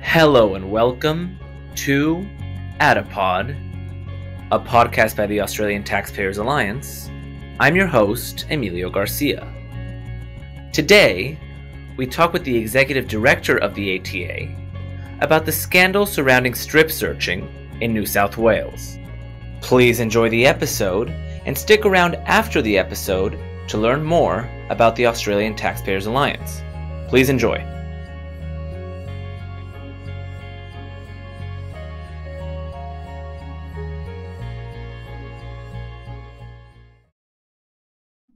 Hello and welcome to Adipod, a podcast by the Australian Taxpayers Alliance. I'm your host, Emilio Garcia. Today, we talk with the executive director of the ATA about the scandal surrounding strip searching in New South Wales. Please enjoy the episode and stick around after the episode to learn more about the Australian Taxpayers Alliance. Please enjoy.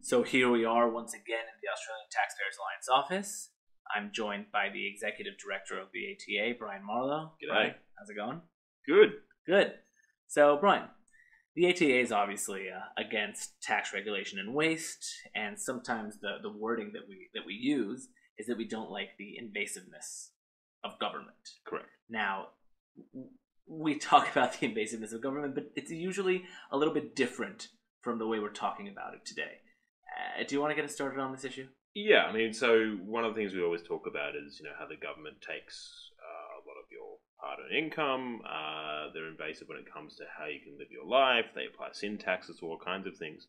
So here we are once again in the Australian Taxpayers Alliance office. I'm joined by the executive director of the ATA, Brian Marlowe. G'day. Brian, how's it going? Good. So, Brian, the ATA is obviously against tax regulation and waste, and sometimes the wording that we use is that we don't like the invasiveness of government. Correct. Now, we talk about the invasiveness of government, but it's usually a little bit different from the way we're talking about it today. Do you want to get us started on this issue? Yeah, I mean, so one of the things we always talk about is, how the government takes a lot of your hard-earned income. They're invasive when it comes to how you can live your life. They apply sin taxes to all kinds of things.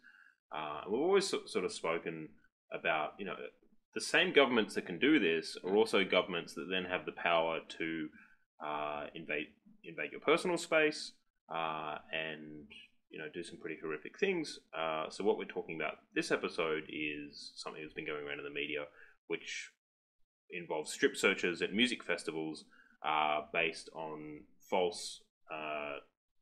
We've always sort of spoken about, the same governments that can do this are also governments that then have the power to invade your personal space and do some pretty horrific things. So what we're talking about this episode is something that's been going around in the media, which involves strip searches at music festivals based on false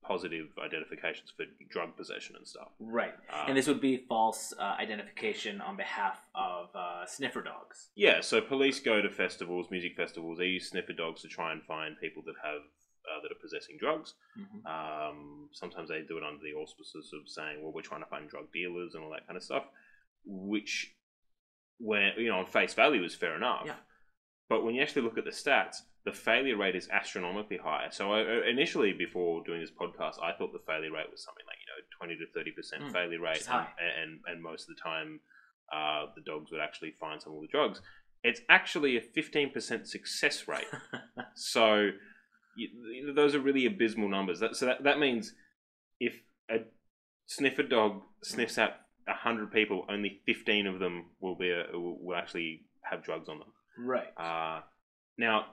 positive identifications for drug possession and stuff. Right. And this would be false identification on behalf of sniffer dogs. Yeah, so police go to festivals, music festivals, they use sniffer dogs to try and find people that have that are possessing drugs. Mm-hmm. Sometimes they do it under the auspices of saying, well, we're trying to find drug dealers and all that kind of stuff, which, where on face value is fair enough. Yeah. But when you actually look at the stats, the failure rate is astronomically high. So initially, before doing this podcast, I thought the failure rate was something like 20 to 30% failure rate, and most of the time, the dogs would actually find some of the drugs. It's actually a 15% success rate. So those are really abysmal numbers. That means if a sniffer dog sniffs out 100 people, only 15 of them will actually have drugs on them. Right. Now,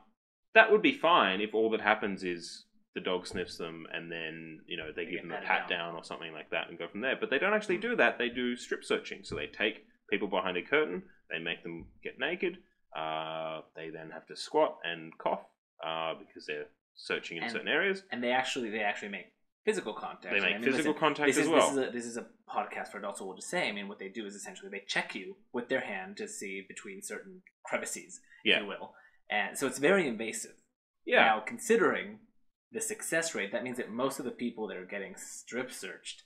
that would be fine if all that happens is the dog sniffs them and then they give them a pat down or something like that and go from there. But they don't actually do that. They do strip searching. So they take people behind a curtain, they make them get naked. They then have to squat and cough because they're searching in certain areas, and they actually make physical contact. They make physical contact as well. This is a podcast for adults, so we'll just say. I mean, what they do is essentially they check you with their hand to see between certain crevices, if you will, and so it's very invasive. Yeah. Now, considering the success rate, that means that most of the people that are getting strip searched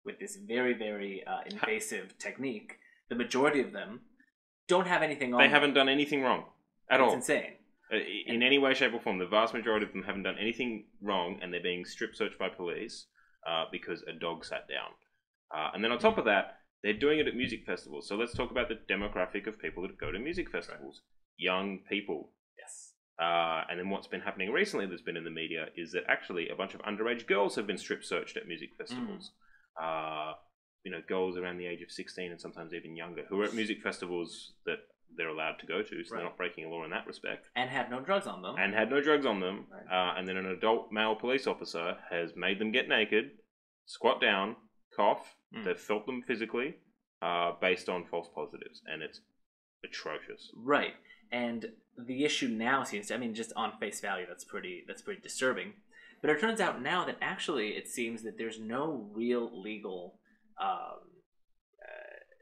with this very, very invasive technique, the majority of them don't have anything on. They haven't done anything wrong at all. It's insane. In any way, shape, or form, the vast majority of them haven't done anything wrong, and they're being strip searched by police because a dog sat down. And then on top of that, they're doing it at music festivals. So let's talk about the demographic of people that go to music festivals. Right. Young people. Yes. And then what's been happening recently that's been in the media is that actually a bunch of underage girls have been strip searched at music festivals. Girls around the age of 16 and sometimes even younger who are at music festivals that they're allowed to go to, so they're not breaking a law in that respect. And had no drugs on them. Right. And then an adult male police officer has made them get naked, squat down, cough. They've felt them physically based on false positives, and it's atrocious. Right. And the issue now seems to, just on face value, that's pretty disturbing. But it turns out now that actually it seems that there's no real legal,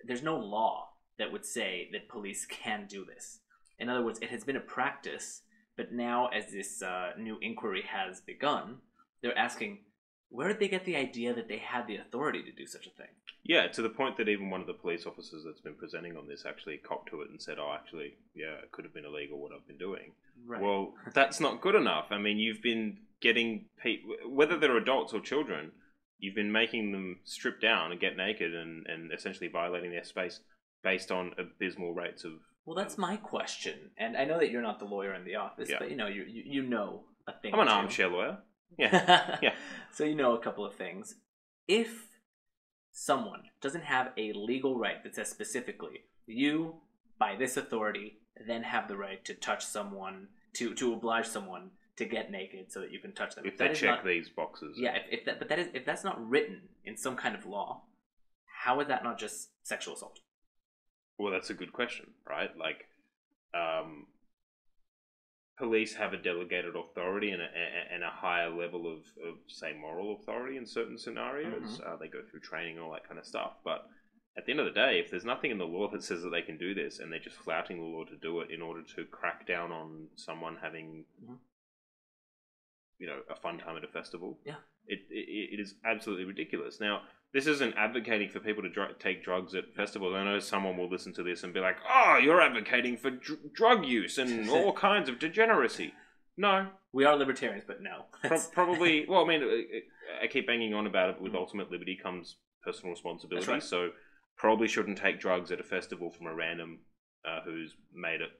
there's no law that would say that police can do this. In other words, it has been a practice, but now as this new inquiry has begun, they're asking, where did they get the idea that they had the authority to do such a thing? Yeah, to the point that even one of the police officers that's been presenting on this actually copped to it and said, it could have been illegal what I've been doing. Right. Well, that's not good enough. I mean, you've been getting people, whether they're adults or children, you've been making them strip down and get naked and essentially violating their space based on abysmal rates of Well, that's my question, and I know that you're not the lawyer in the office, Yeah. but you know a thing. I'm an or two. armchair lawyer. Yeah. Yeah. So you know a couple of things. If someone doesn't have a legal right that says specifically, you, by this authority, then have the right to touch someone, to oblige someone to get naked so that you can touch them. If they check these boxes. Yeah, if that's not written in some kind of law, how is that not just sexual assault? Well, that's a good question, right? Like, police have a delegated authority and a higher level of, say, moral authority in certain scenarios. They go through training and all that kind of stuff. But at the end of the day, if there's nothing in the law that says that they can do this, and they're just flouting the law to do it in order to crack down on someone having, a fun time at a festival, it is absolutely ridiculous. Now, this isn't advocating for people to take drugs at festivals. I know someone will listen to this and be like, "Oh, you're advocating for drug use and all kinds of degeneracy." No. We are libertarians, but no. Probably, well, I mean, I keep banging on about it, but with ultimate liberty comes personal responsibility. Right. So probably shouldn't take drugs at a festival from a random who's made it,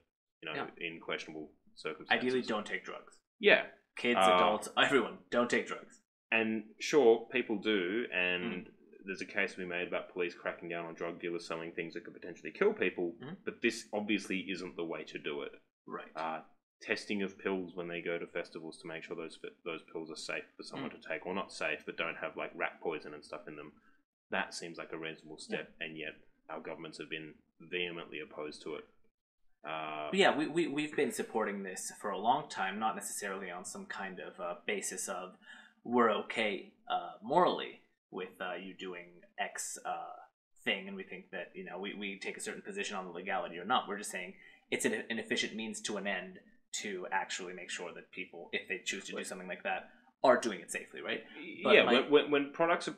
in questionable circumstances. Ideally, don't take drugs. Yeah. Kids, adults, everyone, don't take drugs. And sure, people do, and there's a case to be made about police cracking down on drug dealers selling things that could potentially kill people, but this obviously isn't the way to do it. Right. Testing of pills when they go to festivals to make sure those pills are safe for someone to take, or not safe, but don't have like rat poison and stuff in them. That seems like a reasonable step, and yet our governments have been vehemently opposed to it. We've been supporting this for a long time, not necessarily on some kind of basis of we're okay morally with you doing X thing, and we think that we take a certain position on the legality or not. We're just saying it's an efficient means to an end to actually make sure that people, if they choose to do something like that, are doing it safely, right? But when products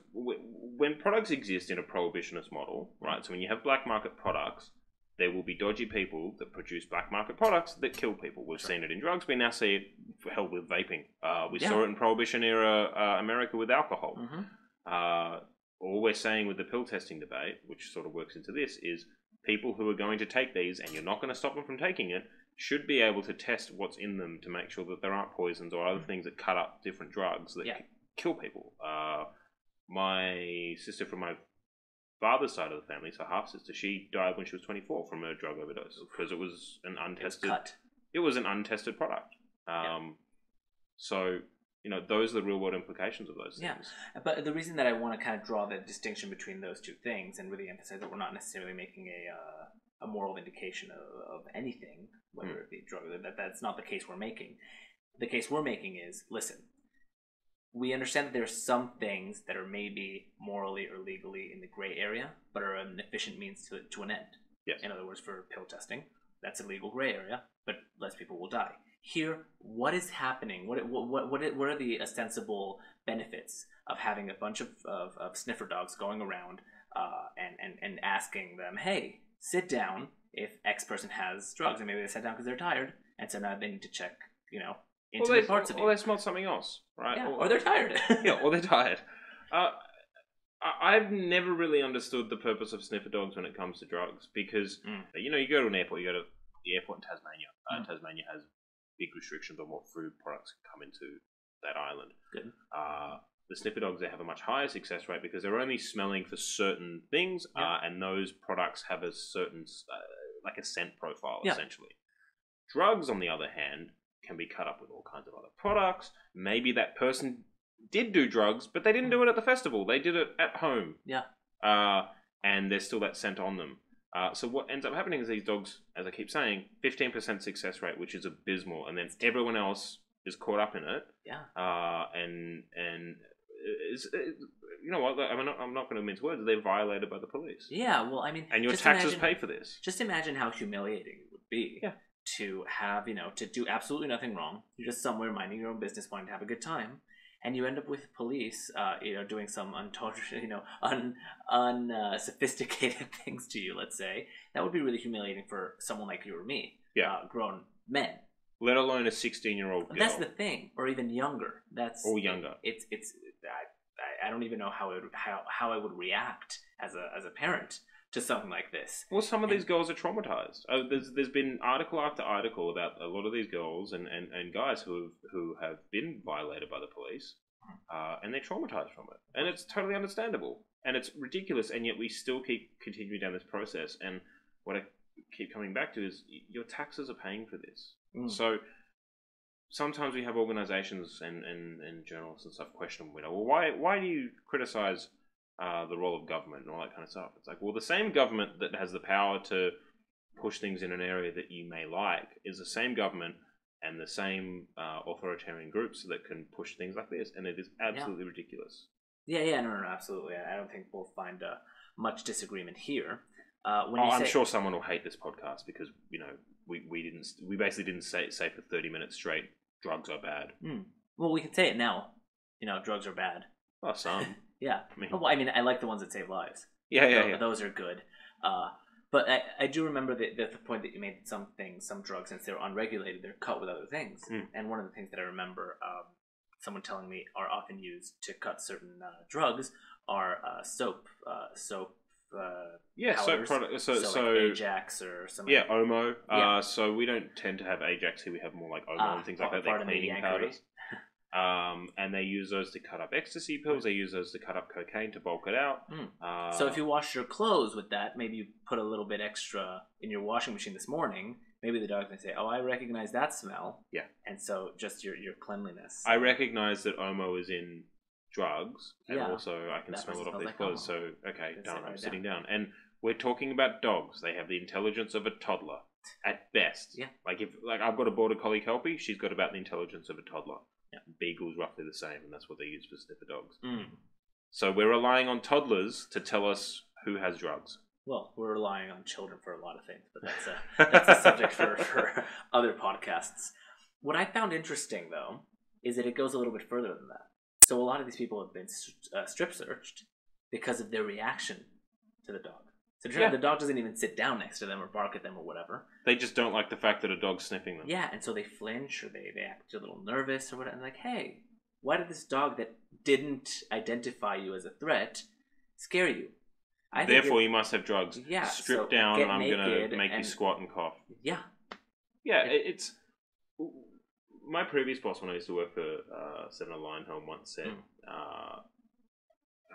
exist in a prohibitionist model, right? So when you have black market products, there will be dodgy people that produce black market products that kill people. We've seen it in drugs. We now see it, hell, with vaping. We saw it in Prohibition era America with alcohol. All we're saying with the pill testing debate, which sort of works into this, is people who are going to take these, and you're not going to stop them from taking it, should be able to test what's in them to make sure that there aren't poisons or other things that cut up different drugs that kill people. My sister from my father's side of the family, so half sister, she died when she was 24 from a drug overdose because it was an untested. It was an untested product. So those are the real world implications of those things. Yeah, but the reason that I want to kind of draw the distinction between those two things and really emphasize that we're not necessarily making a moral indication of anything, whether it be drug, that's not the case we're making. The case we're making is, listen, we understand that there are some things that are maybe morally or legally in the gray area, but are an efficient means to an end. Yes. In other words, for pill testing, that's a legal gray area, but less people will die. Here, what is happening? What are the ostensible benefits of having a bunch of sniffer dogs going around and asking them, hey, sit down if X person has drugs, and maybe they sat down because they're tired, and so now they need to check, intimate parts of you. Or they smelled something else, right? Yeah, or they're tired. Or they're tired. I've never really understood the purpose of sniffer dogs when it comes to drugs, because you go to an airport, you go to the airport in Tasmania. Tasmania has big restrictions on what food products can come into that island. Good. The sniffer dogs, they have a much higher success rate because they're only smelling for certain things, and those products have a certain, like a scent profile, essentially. Drugs, on the other hand, can be cut up with all kinds of other products. Maybe that person did do drugs, but they didn't do it at the festival. They did it at home. Yeah. And there's still that scent on them. So what ends up happening is these dogs, as I keep saying, 15% success rate, which is abysmal, and then everyone else is caught up in it. Yeah. And you know what? I'm not going to mince words. They're violated by the police. Yeah. Well, I mean, and your taxes pay for this. Just imagine how humiliating it would be. Yeah. To have, to do absolutely nothing wrong. You're just somewhere minding your own business, wanting to have a good time, and you end up with police, doing some unsophisticated things to you. Let's say that would be really humiliating for someone like you or me. Yeah. Grown men. Let alone a 16-year-old girl. That's the thing, or even younger. Or younger. I don't even know how I would react as a parent to something like this. Well, some of these girls are traumatized. There's been article after article about a lot of these girls and guys who have been violated by the police, and they're traumatized from it, and it's totally understandable, and it's ridiculous, and yet we still keep continuing down this process. And what I keep coming back to is your taxes are paying for this. So sometimes we have organizations and journalists and stuff question, well, why do you criticize the role of government and all that kind of stuff? It's like, well, the same government that has the power to push things in an area that you may like is the same government and the same authoritarian groups that can push things like this, and it is absolutely ridiculous. Yeah, no, absolutely. I don't think we'll find much disagreement here. I'm sure someone will hate this podcast because we basically didn't say for 30 minutes straight drugs are bad. Well, we can say it now. Drugs are bad. Well, some. Yeah. I like the ones that save lives. Yeah. Those are good. But I do remember the point that you made. Some drugs, since they're unregulated, they're cut with other things. And one of the things that I remember someone telling me are often used to cut certain drugs are soap soap products. So like Ajax or something. Yeah, Omo. So we don't tend to have Ajax here. We have more like Omo and things like that. They're cleaning powders. And they use those to cut up ecstasy pills. They use those to cut up cocaine to bulk it out. So if you wash your clothes with that, maybe you put a little bit extra in your washing machine this morning. Maybe the dog can say, "Oh, I recognize that smell." Yeah. And so just your cleanliness. I recognize that Omo is in drugs, and also I can smell it off their clothes. So okay, done. I'm sitting down, and we're talking about dogs. They have the intelligence of a toddler at best. Yeah. Like I've got a border collie kelpie, she's got about the intelligence of a toddler. Yeah. Beagle's roughly the same, and that's what they use for sniffer dogs. So we're relying on toddlers to tell us who has drugs. Well, we're relying on children for a lot of things, but that's a subject for other podcasts. What I found interesting, though, is that it goes a little bit further than that. So a lot of these people have been strip searched because of their reaction to the dog. So the dog doesn't even sit down next to them or bark at them or whatever. They just don't like the fact that a dog's sniffing them. Yeah, and so they flinch or they act a little nervous or whatever. And like, hey, why did this dog that didn't identify you as a threat scare you? Therefore, you must have drugs. Yeah, strip down, and I'm going to make you squat and cough. Yeah. Yeah, it's... My previous boss, when I used to work for Senator Lionhelm, once said, I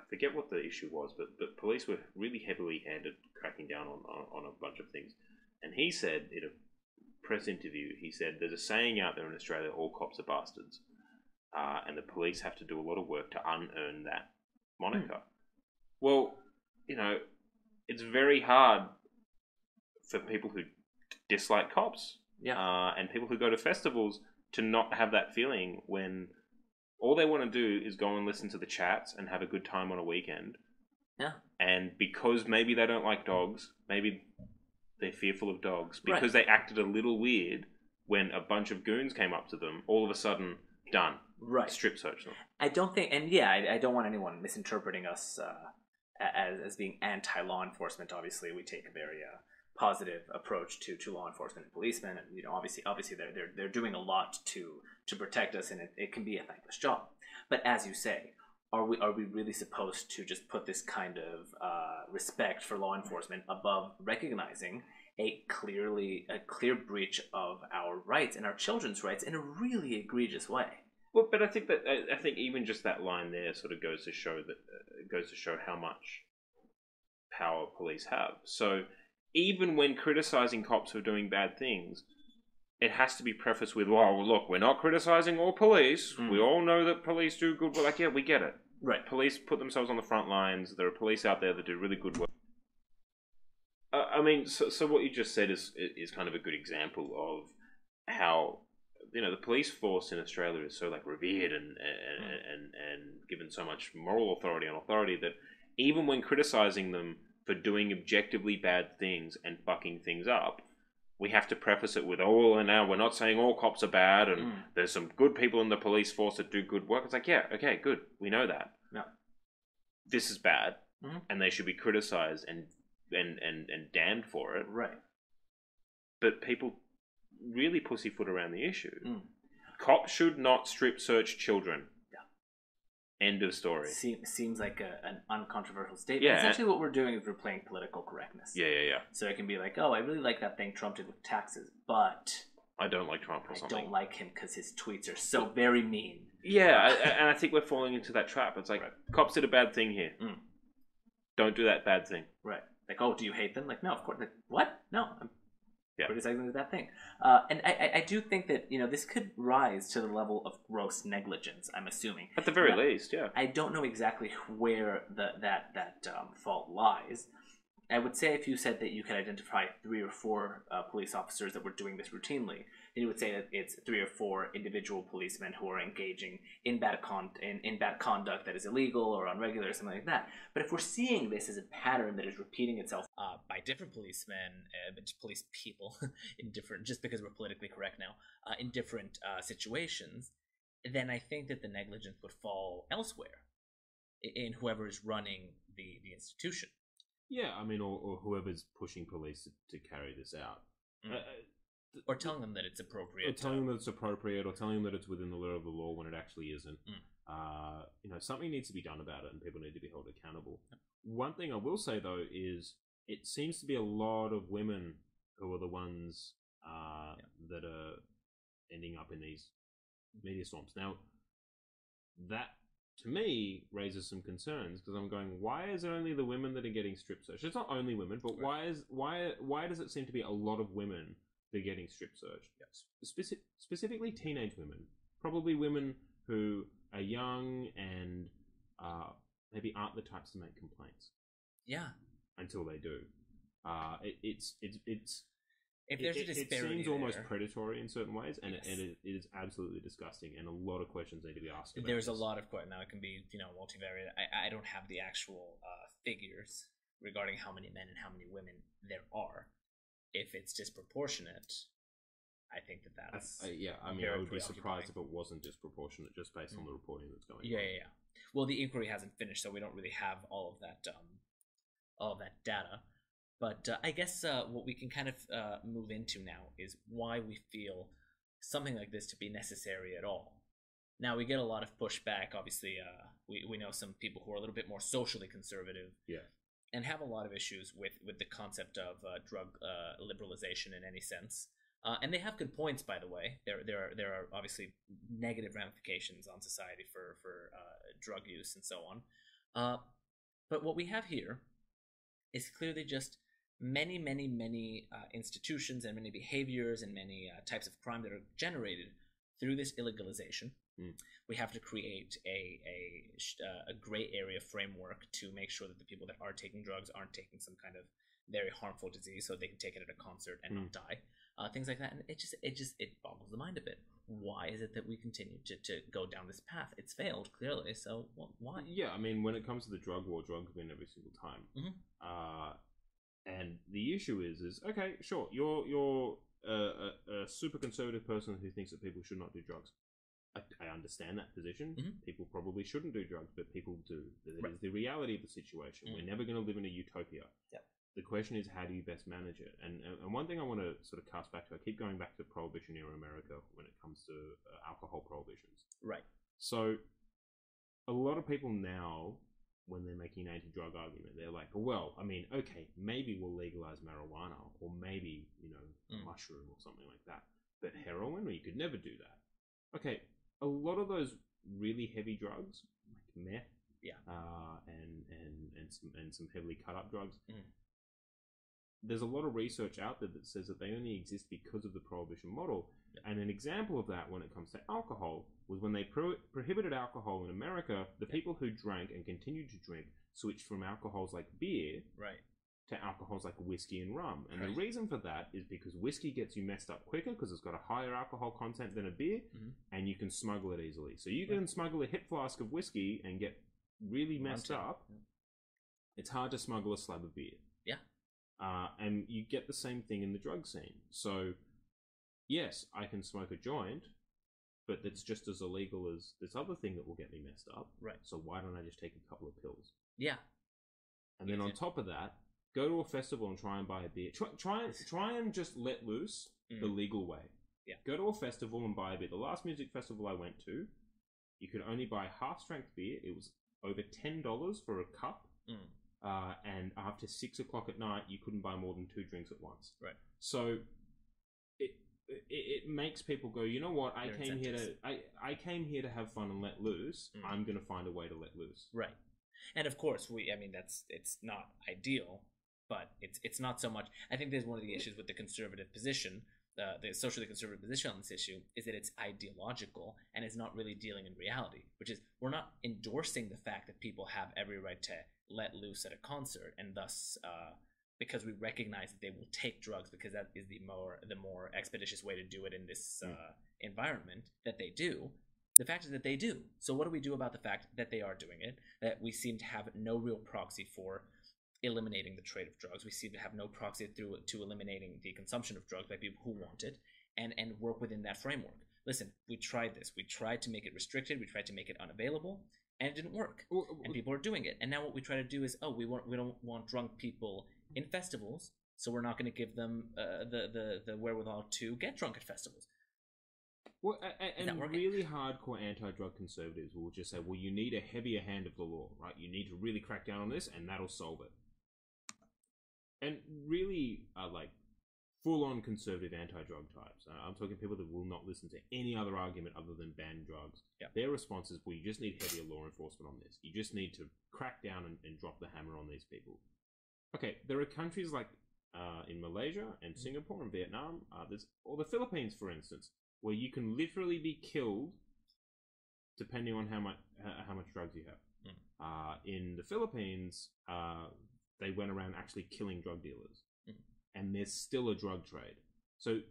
forget what the issue was, but police were really heavily handed cracking down on a bunch of things. And he said, in a press interview, he said, there's a saying out there in Australia, all cops are bastards. And the police have to do a lot of work to unearn that moniker. Well, it's very hard for people who dislike cops and people who go to festivals to not have that feeling when all they want to do is go and listen to the chats and have a good time on a weekend. Yeah. And because maybe they don't like dogs, maybe they're fearful of dogs, because they acted a little weird when a bunch of goons came up to them, all of a sudden, done. Right. Strip search them. I don't think, and I don't want anyone misinterpreting us as being anti-law enforcement. Obviously, we take a very positive approach to law enforcement and policemen, and obviously they're doing a lot to protect us, and it can be a thankless job. But as you say, are we really supposed to just put this kind of respect for law enforcement above recognizing a clear breach of our rights and our children's rights in a really egregious way? Well, but I think even just that line there sort of goes to show how much power police have. So even when criticizing cops for doing bad things, it has to be prefaced with, well, look, we're not criticizing all police. We all know that police do good work. Like, yeah, we get it. Right. Police put themselves on the front lines. There are police out there that do really good work. So what you just said is kind of a good example of how, the police force in Australia is so like revered and given so much moral authority that even when criticizing them for doing objectively bad things and fucking things up, we have to preface it with, and now we're not saying all cops are bad, and there's some good people in the police force that do good work. It's like, yeah, okay, good, we know that. No, this is bad, and they should be criticized and damned for it. Right. But people really pussyfoot around the issue. Cops should not strip search children. End of story. Seems like an uncontroversial statement. Yeah. Essentially, what we're doing is we're playing political correctness. Yeah. So it can be like, oh, I really like that thing Trump did with taxes, but I don't like Trump or something. I don't like him because his tweets are so very mean. Yeah, and I think we're falling into that trap. It's like, cops did a bad thing here. Don't do that bad thing. Right. Like, oh, do you hate them? Like, no, of course. Like, what? No, I'm criticizing that thing. And I do think that, this could rise to the level of gross negligence, I'm assuming. At the very least, yeah. I don't know exactly where that fault lies. I would say if you said that you could identify 3 or 4 police officers that were doing this routinely, then you would say that it's 3 or 4 individual policemen who are engaging in bad conduct that is illegal or unregular or something like that. But if we're seeing this as a pattern that is repeating itself by different policemen, police people, in different, just because we're politically correct now, in different situations, then I think that the negligence would fall elsewhere in whoever is running the institution. Yeah, I mean, or whoever's pushing police to carry this out. Or telling them that it's appropriate. Or telling them that it's appropriate, or telling them that it's within the letter of the law when it actually isn't. Something needs to be done about it, and people need to be held accountable. One thing I will say, though, is it seems to be a lot of women who are the ones that are ending up in these media storms. Now, that, to me, raises some concerns, because I'm going, why is it only the women that are getting strip searched? It's not only women, but why does it seem to be a lot of women that are getting strip searched? Yes. Specifically teenage women. Probably women who are young and maybe aren't the types to make complaints. Yeah. Until they do. If there's a disparity, it seems almost predatory in certain ways, and it is absolutely disgusting, and a lot of questions need to be asked about There's this. a lot of questions. Now, it can be, multivariate. I don't have the actual figures regarding how many men and how many women there are. If it's disproportionate, I think that's... I would be surprised if it wasn't disproportionate, just based on the reporting that's going on. Yeah. Well, the inquiry hasn't finished, so we don't really have all of that data. But I guess what we can kind of move into now is why we feel something like this to be necessary at all. Now, we get a lot of pushback. Obviously, we know some people who are a little bit more socially conservative and have a lot of issues with the concept of drug liberalization in any sense. And they have good points, by the way. There are obviously negative ramifications on society for drug use and so on. But what we have here is clearly just many institutions and many behaviors and many types of crime that are generated through this illegalization. We have to create a gray area framework to make sure that the people that are taking drugs aren't taking some kind of very harmful disease, so they can take it at a concert and not die. Things like that, and it boggles the mind a bit. Why is it that we continue to go down this path? It's failed clearly, so why? Yeah, I mean, when it comes to the drug war, drugs win every single time. And the issue is okay, sure, you're a super conservative person who thinks that people should not do drugs. I understand that position. People probably shouldn't do drugs, but people do. That is the reality of the situation. We're never going to live in a utopia. The question is, how do you best manage it? And one thing I want to sort of cast back to, I keep going back to Prohibition era America when it comes to alcohol prohibitions. Right. So a lot of people now, when they're making an anti-drug argument, they're like, well, I mean, okay, maybe we'll legalize marijuana, or maybe, mushroom or something like that. But heroin, well, you could never do that. Okay, a lot of those really heavy drugs, like meth, and some heavily cut up drugs, there's a lot of research out there that says that they only exist because of the prohibition model. And an example of that when it comes to alcohol was when they prohibited alcohol in America, the people who drank and continued to drink switched from alcohols like beer to alcohols like whiskey and rum. And the reason for that is because whiskey gets you messed up quicker because it's got a higher alcohol content than a beer, and you can smuggle it easily. So you can smuggle a hip flask of whiskey and get really messed up. It's hard to smuggle a slab of beer. And you get the same thing in the drug scene. So, yes, I can smoke a joint, but it's just as illegal as this other thing that will get me messed up. Right. So why don't I just take a couple of pills? Yeah. And then on top of that, go to a festival and try and buy a beer. Try and just let loose the legal way. Yeah. Go to a festival and buy a beer. The last music festival I went to, you could only buy half-strength beer. It was over $10 for a cup. And after 6 o'clock at night, you couldn't buy more than 2 drinks at once. Right. So it makes people go, you know what? I came here to have fun and let loose. I'm going to find a way to let loose. Right. And of course, it's not ideal, but it's not so much. I think there's one of the issues with the conservative position, the socially conservative position on this issue, is that it's ideological and it's not really dealing in reality, which is we're not endorsing the fact that people have every right to let loose at a concert, and thus because we recognize that they will take drugs because that is the more expeditious way to do it in this environment, that they do. The fact is that they do. So what do we do about the fact that they are doing it, that we seem to have no real proxy for eliminating the trade of drugs? We seem to have no proxy to eliminating the consumption of drugs by people who want it, and work within that framework. Listen, we tried this. We tried to make it restricted. We tried to make it unavailable, and it didn't work. And people are doing it. And now what we try to do is, we don't want drunk people in festivals, so we're not going to give them the wherewithal to get drunk at festivals. Well, and really hardcore anti-drug conservatives will just say, well, you need a heavier hand of the law, right? You need to really crack down on this, and that'll solve it. And really, like, full-on conservative anti-drug types. I'm talking people that will not listen to any other argument other than ban drugs. Yeah. Their response is, well, you just need heavier law enforcement on this. You just need to crack down and drop the hammer on these people. Okay, there are countries like in Malaysia and Singapore and Vietnam, or the Philippines, for instance, where you can literally be killed depending on how much drugs you have. In the Philippines, they went around actually killing drug dealers, and there's still a drug trade. So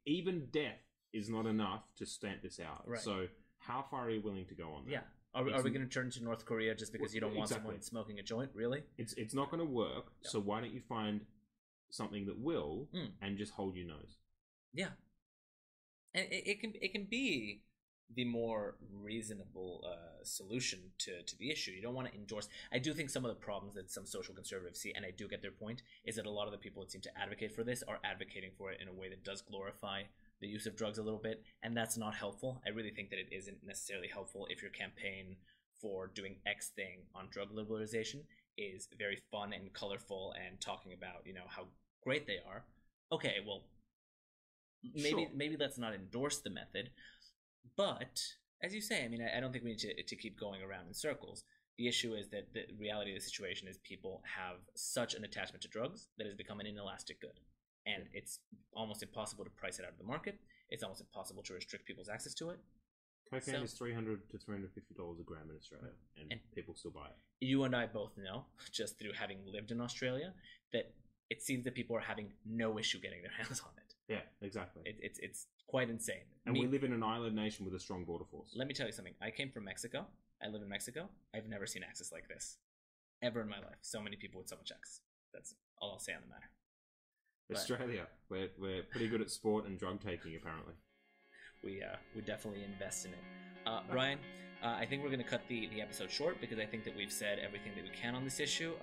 even death is not enough to stamp this out. Right. So how far are you willing to go on that? Yeah. Are we going to turn to North Korea just because you don't want someone smoking a joint? Really? It's not going to work. No. So why don't you find something that will and just hold your nose? Yeah. And it can be the more reasonable solution to the issue. You don't want to endorse. I do think some of the problems that some social conservatives see, and I do get their point, is that a lot of the people that seem to advocate for this are advocating for it in a way that does glorify the use of drugs a little bit, and that's not helpful. I really think that it isn't necessarily helpful if your campaign for doing X thing on drug liberalization is very fun and colorful and talking about, how great they are. Okay, well, maybe let's not endorse the method, but as you say, I don't think we need to keep going around in circles. The issue is that the reality of the situation is people have such an attachment to drugs that has become an inelastic good. And it's almost impossible to price it out of the market. It's almost impossible to restrict people's access to it. Cocaine is $300 to $350 a gram in Australia, and people still buy it. You and I both know, just through having lived in Australia, that it seems that people are having no issue getting their hands on it. Yeah, exactly. It's quite insane. And we live in an island nation with a strong border force. Let me tell you something. I came from Mexico. I live in Mexico. I've never seen access like this, ever in my life. So many people with so much access. That's all I'll say on the matter. Australia, we're pretty good at sport and drug taking, apparently. We definitely invest in it. Brian, I think we're going to cut the episode short because I think that we've said everything that we can on this issue.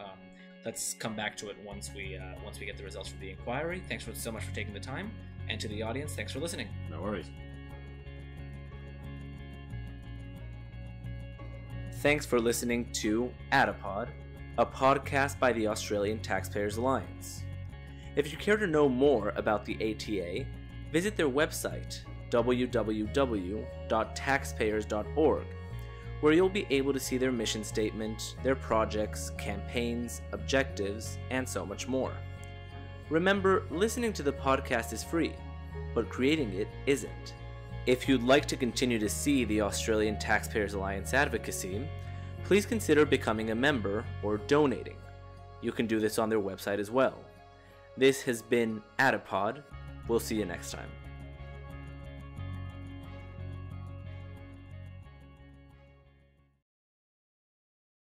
Let's come back to it once we get the results from the inquiry. Thanks so much for taking the time, and to the audience, thanks for listening. No worries. Thanks for listening to Adipod, a podcast by the Australian Taxpayers Alliance. If you care to know more about the ATA, visit their website, www.taxpayers.org, where you'll be able to see their mission statement, their projects, campaigns, objectives, and so much more. Remember, listening to the podcast is free, but creating it isn't. If you'd like to continue to see the Australian Taxpayers Alliance advocacy, please consider becoming a member or donating. You can do this on their website as well. This has been Adipod. We'll see you next time.